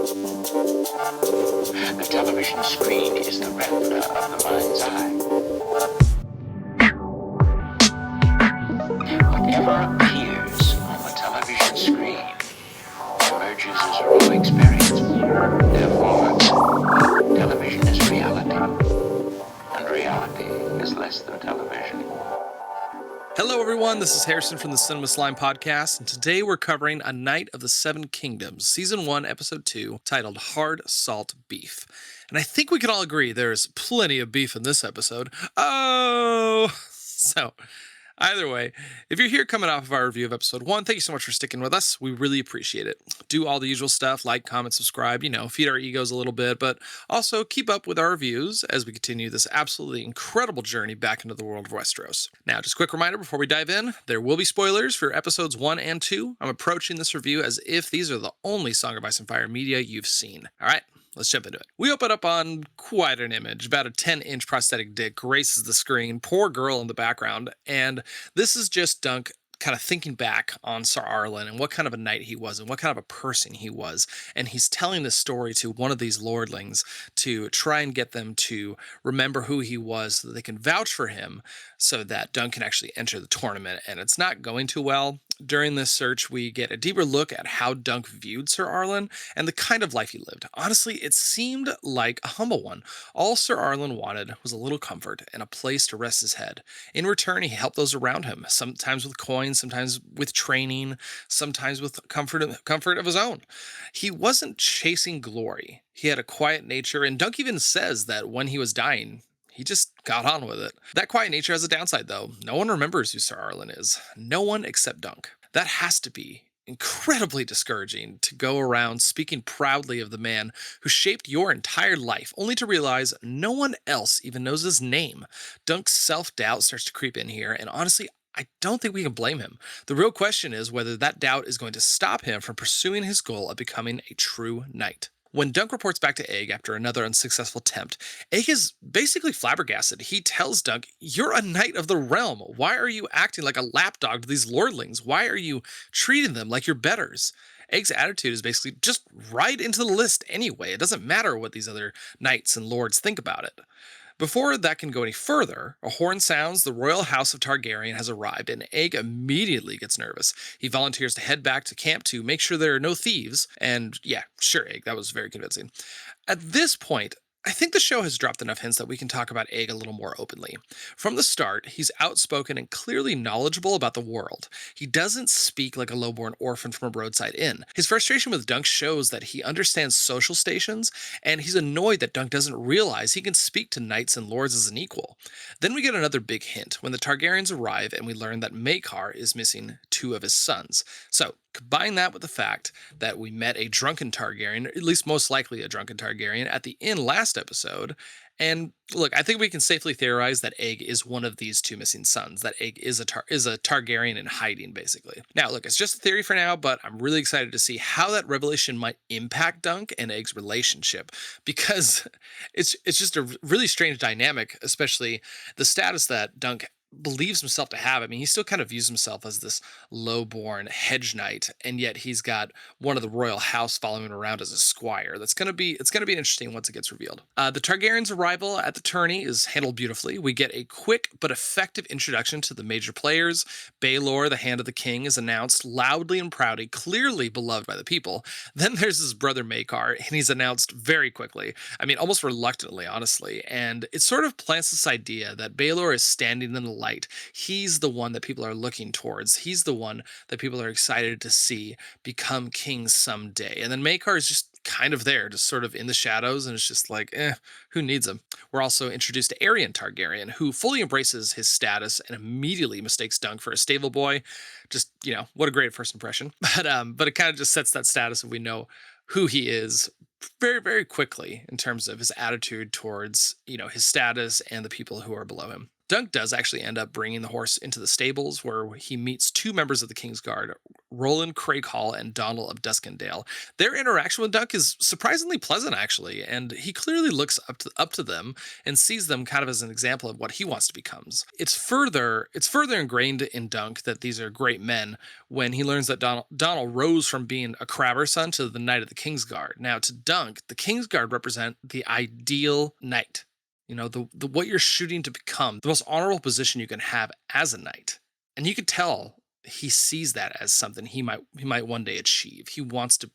The television screen is the retina of the mind's eye. Whatever appears on the television screen emerges as a real experience. Therefore, television is reality, and reality is less than television. Hello, everyone. This is Harrison from the Cinema Slime Podcast, and today we're covering A Night of the Seven Kingdoms, Season 1, Episode 2, titled Hard Salt Beef. And I think we can all agree there's plenty of beef in this episode. Oh! So, either way, if you're here coming off of our review of Episode 1, thank you so much for sticking with us. We really appreciate it. Do all the usual stuff, like, comment, subscribe, feed our egos a little bit, but also keep up with our reviews as we continue this absolutely incredible journey back into the world of Westeros. Now, just a quick reminder before we dive in, there will be spoilers for Episodes 1 and 2. I'm approaching this review as if these are the only Song of Ice and Fire media you've seen. All right? Let's jump into it. We open up on quite an image. About a 10-inch prosthetic dick graces the screen, poor girl in the background, and this is just Dunk kind of thinking back on Sir Arlen and what kind of a knight he was and what kind of a person he was. And he's telling this story to one of these lordlings to try and get them to remember who he was so that they can vouch for him so that Dunk can actually enter the tournament. And it's not going too well. During this search, we get a deeper look at how Dunk viewed Sir Arlen and the kind of life he lived. Honestly, it seemed like a humble one. All Sir Arlen wanted was a little comfort and a place to rest his head. In return, he helped those around him, sometimes with coins, sometimes with training, sometimes with comfort of his own. He wasn't chasing glory. He had a quiet nature, and Dunk even says that when he was dying, he just got on with it. That quiet nature has a downside, though. No one remembers who Sir Arlen is. No one except Dunk. That has to be incredibly discouraging to go around speaking proudly of the man who shaped your entire life, only to realize no one else even knows his name. Dunk's self-doubt starts to creep in here, and honestly, I don't think we can blame him. The real question is whether that doubt is going to stop him from pursuing his goal of becoming a true knight. When Dunk reports back to Egg after another unsuccessful attempt, Egg is basically flabbergasted. He tells Dunk, "You're a knight of the realm. Why are you acting like a lapdog to these lordlings? Why are you treating them like your betters?" Egg's attitude is basically just write into the list anyway. It doesn't matter what these other knights and lords think about it. Before that can go any further, a horn sounds, the royal house of Targaryen has arrived, and Egg immediately gets nervous. He volunteers to head back to camp to make sure there are no thieves, and yeah, sure, Egg, that was very convincing. At this point, I think the show has dropped enough hints that we can talk about Egg a little more openly. From the start, he's outspoken and clearly knowledgeable about the world. He doesn't speak like a lowborn orphan from a roadside inn. His frustration with Dunk shows that he understands social stations, and he's annoyed that Dunk doesn't realize he can speak to knights and lords as an equal. Then we get another big hint when the Targaryens arrive and we learn that Maekar is missing two of his sons. So, combine that with the fact that we met a drunken Targaryen, at least most likely a drunken Targaryen, at the inn last episode. And look, I think we can safely theorize that Egg is one of these two missing sons, that Egg is a Targaryen in hiding, basically. Now, look, it's just a theory for now, but I'm really excited to see how that revelation might impact Dunk and Egg's relationship, because it's just a really strange dynamic, especially the status that Dunk believes himself to have. I mean, he still kind of views himself as this low-born hedge knight, and yet he's got one of the royal house following him around as a squire. It's gonna be interesting once it gets revealed. The Targaryens' arrival at the tourney is handled beautifully. We get a quick but effective introduction to the major players. Baelor, the Hand of the King, is announced loudly and proudly, clearly beloved by the people. Then there's his brother Maekar, and he's announced very quickly. I mean, almost reluctantly, honestly. And it sort of plants this idea that Baelor is standing in the light. He's the one that people are looking towards. He's the one that people are excited to see become king someday. And then Maekar is just kind of there, just sort of in the shadows, and it's just like, who needs him? We're also introduced to Aerion Targaryen, who fully embraces his status and immediately mistakes Dunk for a stable boy. Just, what a great first impression. But it kind of just sets that status if we know who he is very, very quickly in terms of his attitude towards, his status and the people who are below him. Dunk does actually end up bringing the horse into the stables where he meets two members of the King's Guard, Roland Craighall and Donald of Duskendale. Their interaction with Dunk is surprisingly pleasant, actually, and he clearly looks up to them and sees them kind of as an example of what he wants to become. It's further ingrained in Dunk that these are great men when he learns that Donald rose from being a crabber son to the Knight of the King's Guard. Now, to Dunk, the King's Guard represent the ideal knight. The what you're shooting to become, the most honorable position you can have as a knight. And you could tell he sees that as something he might one day achieve. He wants to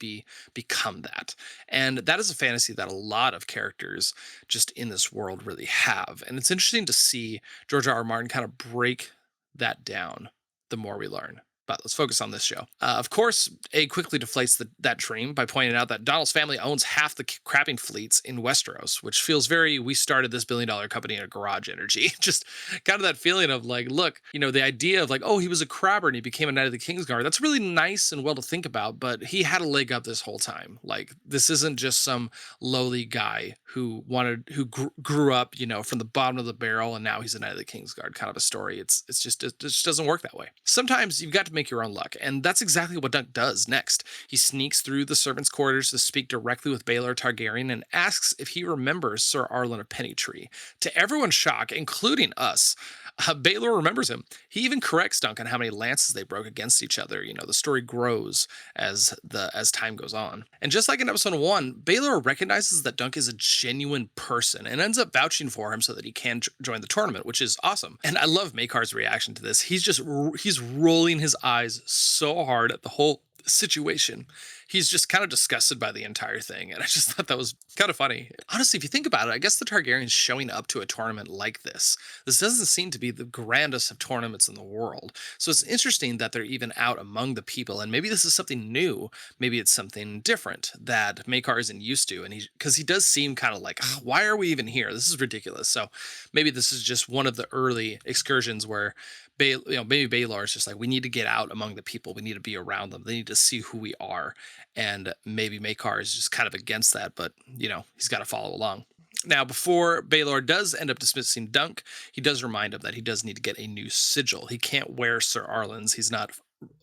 become that. And that is a fantasy that a lot of characters just in this world really have. And it's interesting to see George R. R. Martin kind of break that down the more we learn. But let's focus on this show. Of course, A quickly deflates that dream by pointing out that Donald's family owns half the crabbing fleets in Westeros, which feels very, we started this billion-dollar company in a garage energy. Just kind of that feeling of like, look, the idea of like, oh, he was a crabber and he became a Knight of the King's Guard. That's really nice and well to think about, but he had a leg up this whole time. Like, this isn't just some lowly guy who grew up, from the bottom of the barrel and now he's a Knight of the King's Guard kind of a story. It just doesn't work that way. Sometimes you've got to make your own luck, and that's exactly what Dunk does next. He sneaks through the servants' quarters to speak directly with Baelor Targaryen and asks if he remembers Sir Arlen of Pennytree. To everyone's shock, including us, Baelor remembers him. He even corrects Dunk on how many lances they broke against each other. The story grows as time goes on. And just like in episode 1, Baelor recognizes that Dunk is a genuine person and ends up vouching for him so that he can join the tournament, which is awesome. And I love Maekar's reaction to this. He's rolling his eyes so hard at the whole situation. He's just kind of disgusted by the entire thing. And I just thought that was kind of funny. Honestly, if you think about it, I guess the Targaryens showing up to a tournament like this doesn't seem to be the grandest of tournaments in the world. So it's interesting that they're even out among the people. And maybe this is something new. Maybe it's something different that Maekar isn't used to. And because he does seem kind of like, why are we even here? This is ridiculous. So maybe this is just one of the early excursions where maybe Baelor is just like, we need to get out among the people. We need to be around them. They need to see who we are. And maybe Maekar is just kind of against that, but, he's got to follow along. Now, before Baelor does end up dismissing Dunk, he does remind him that he does need to get a new sigil. He can't wear Sir Arlen's. He's not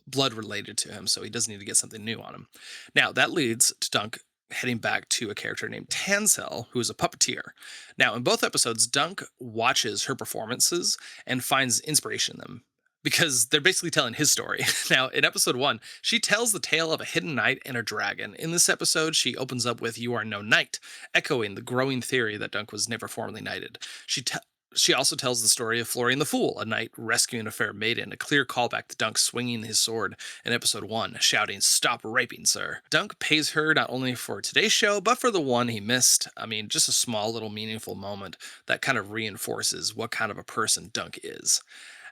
blood related to him, so he does need to get something new on him. Now, that leads to Dunk heading back to a character named Tansel, who is a puppeteer. Now, in both episodes, Dunk watches her performances and finds inspiration in them, because they're basically telling his story. Now, in episode 1, she tells the tale of a hidden knight and a dragon. In this episode, she opens up with "You are no knight," echoing the growing theory that Dunk was never formally knighted. She also tells the story of Florian the Fool, a knight rescuing a fair maiden, a clear callback to Dunk swinging his sword in episode 1, shouting, "Stop raping, sir." Dunk pays her not only for today's show, but for the one he missed. I mean, just a small little meaningful moment that kind of reinforces what kind of a person Dunk is.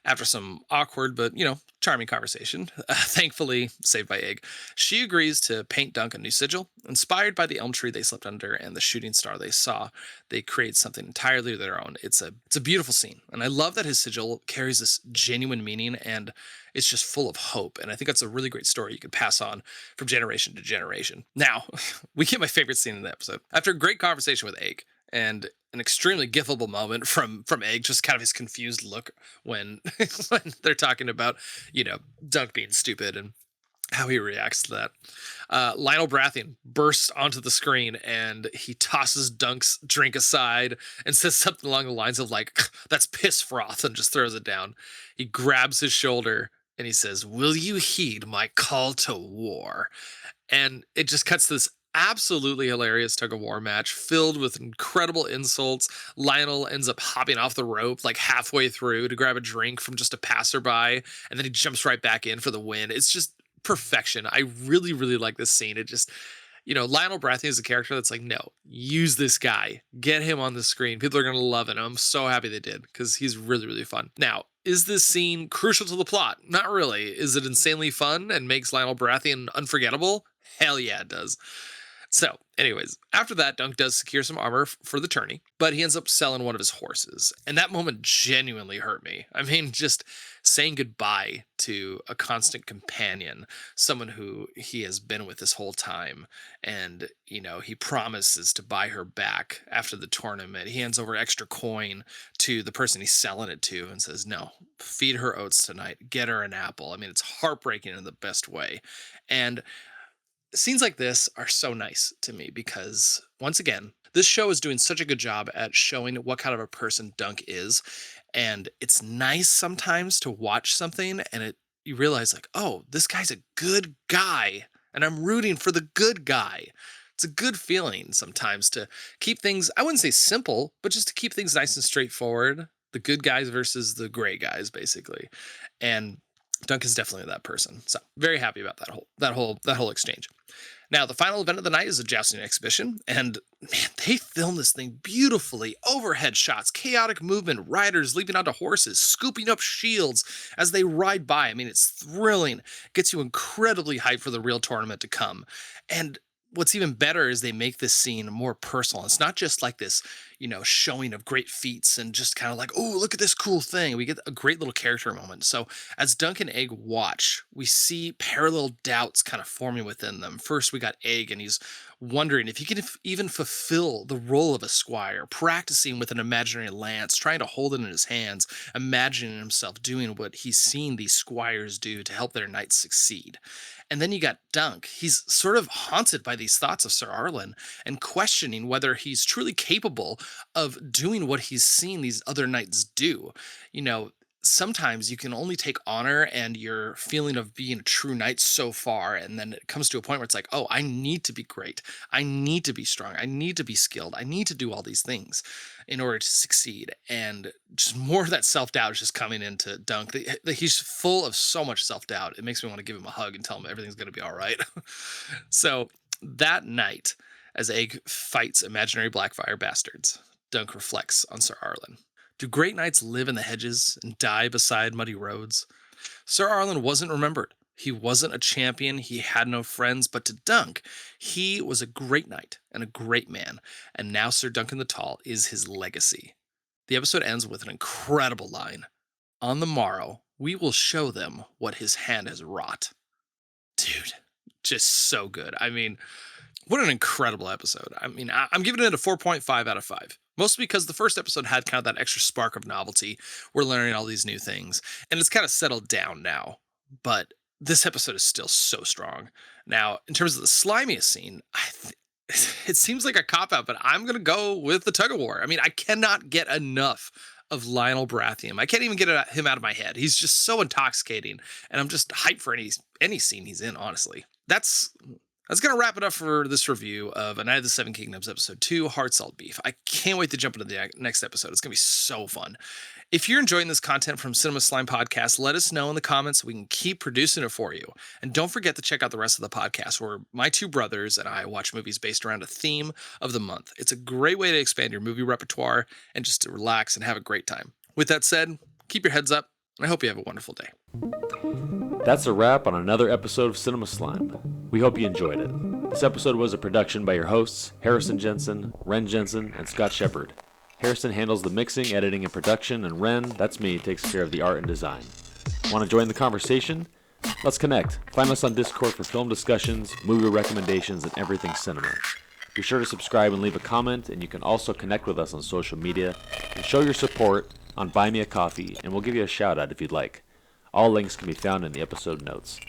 After some awkward but, charming conversation, thankfully saved by Egg, she agrees to paint Dunk a new sigil. Inspired by the elm tree they slept under and the shooting star they saw, they create something entirely their own. It's a beautiful scene, and I love that his sigil carries this genuine meaning, and it's just full of hope. And I think that's a really great story you could pass on from generation to generation. Now, we get my favorite scene in the episode. After a great conversation with Egg, and an extremely gifable moment from Egg, just kind of his confused look when when they're talking about, Dunk being stupid and how he reacts to that. Lionel Baratheon bursts onto the screen and he tosses Dunk's drink aside and says something along the lines of like, "That's piss froth," and just throws it down. He grabs his shoulder and he says, "Will you heed my call to war?" And it just cuts to this absolutely hilarious tug-of-war match filled with incredible insults. Lionel ends up hopping off the rope like halfway through to grab a drink from just a passerby, and then he jumps right back in for the win. It's just perfection. I really, really like this scene. It just, Lionel Baratheon is a character that's like, no, use this guy. Get him on the screen. People are going to love it. I'm so happy they did, because he's really, really fun. Now, is this scene crucial to the plot? Not really. Is it insanely fun and makes Lionel Baratheon unforgettable? Hell yeah, it does. So, anyways, after that, Dunk does secure some armor for the tourney, but he ends up selling one of his horses. And that moment genuinely hurt me. I mean, just saying goodbye to a constant companion, someone who he has been with this whole time. And, he promises to buy her back after the tournament. He hands over extra coin to the person he's selling it to and says, no, feed her oats tonight, get her an apple. I mean, it's heartbreaking in the best way. And scenes like this are so nice to me because, once again, this show is doing such a good job at showing what kind of a person Dunk is. And it's nice sometimes to watch something and you realize, like, oh, this guy's a good guy and I'm rooting for the good guy. It's a good feeling sometimes to keep things, I wouldn't say simple, but just to keep things nice and straightforward. The good guys versus the gray guys, basically. And Dunk is definitely that person. So very happy about that whole exchange. Now, the final event of the night is a jousting exhibition, and man, they film this thing beautifully. Overhead shots, chaotic movement, riders leaping onto horses, scooping up shields as they ride by. I mean, it's thrilling. Gets you incredibly hyped for the real tournament to come. And what's even better is they make this scene more personal. It's not just like this, showing of great feats and just kind of like, oh, look at this cool thing. We get a great little character moment. So as Dunk and Egg watch, we see parallel doubts kind of forming within them. First, we got Egg, and he's wondering if he can even fulfill the role of a squire, practicing with an imaginary lance, trying to hold it in his hands, imagining himself doing what he's seen these squires do to help their knights succeed. And then you got Dunk. He's sort of haunted by these thoughts of Sir Arlen and questioning whether he's truly capable of doing what he's seen these other knights do. Sometimes you can only take honor and your feeling of being a true knight so far. And then it comes to a point where it's like, oh, I need to be great. I need to be strong. I need to be skilled. I need to do all these things in order to succeed. And just more of that self-doubt is just coming into Dunk. He's full of so much self-doubt. It makes me want to give him a hug and tell him everything's going to be all right. So that night, as Egg fights imaginary Blackfire bastards, Dunk reflects on Sir Arlen. Do great knights live in the hedges and die beside muddy roads? Sir Arlen wasn't remembered. He wasn't a champion. He had no friends. But to Dunk, he was a great knight and a great man. And now Sir Duncan the Tall is his legacy. The episode ends with an incredible line. On the morrow, we will show them what his hand has wrought. Dude, just so good. I mean, what an incredible episode. I mean, I'm giving it a 4.5 out of 5. Mostly because the first episode had kind of that extra spark of novelty. We're learning all these new things. And it's kind of settled down now. But this episode is still so strong. Now, in terms of the slimiest scene, it seems like a cop-out, but I'm going to go with the tug-of-war. I mean, I cannot get enough of Lionel Baratheon. I can't even get him out of my head. He's just so intoxicating. And I'm just hyped for any scene he's in, honestly. That's going to wrap it up for this review of A Night of the Seven Kingdoms, Episode 2, Hard Salt Beef. I can't wait to jump into the next episode. It's going to be so fun. If you're enjoying this content from Cinema Slime Podcast, let us know in the comments so we can keep producing it for you. And don't forget to check out the rest of the podcast where my two brothers and I watch movies based around a theme of the month. It's a great way to expand your movie repertoire and just to relax and have a great time. With that said, keep your heads up, and I hope you have a wonderful day. That's a wrap on another episode of Cinema Slime. We hope you enjoyed it. This episode was a production by your hosts, Harrison Jensen, Renn Jensen, and Scott Sheppard. Harrison handles the mixing, editing, and production, and Renn, that's me, takes care of the art and design. Want to join the conversation? Let's connect. Find us on Discord for film discussions, movie recommendations, and everything cinema. Be sure to subscribe and leave a comment, and you can also connect with us on social media and show your support on Buy Me a Coffee, and we'll give you a shout out if you'd like. All links can be found in the episode notes.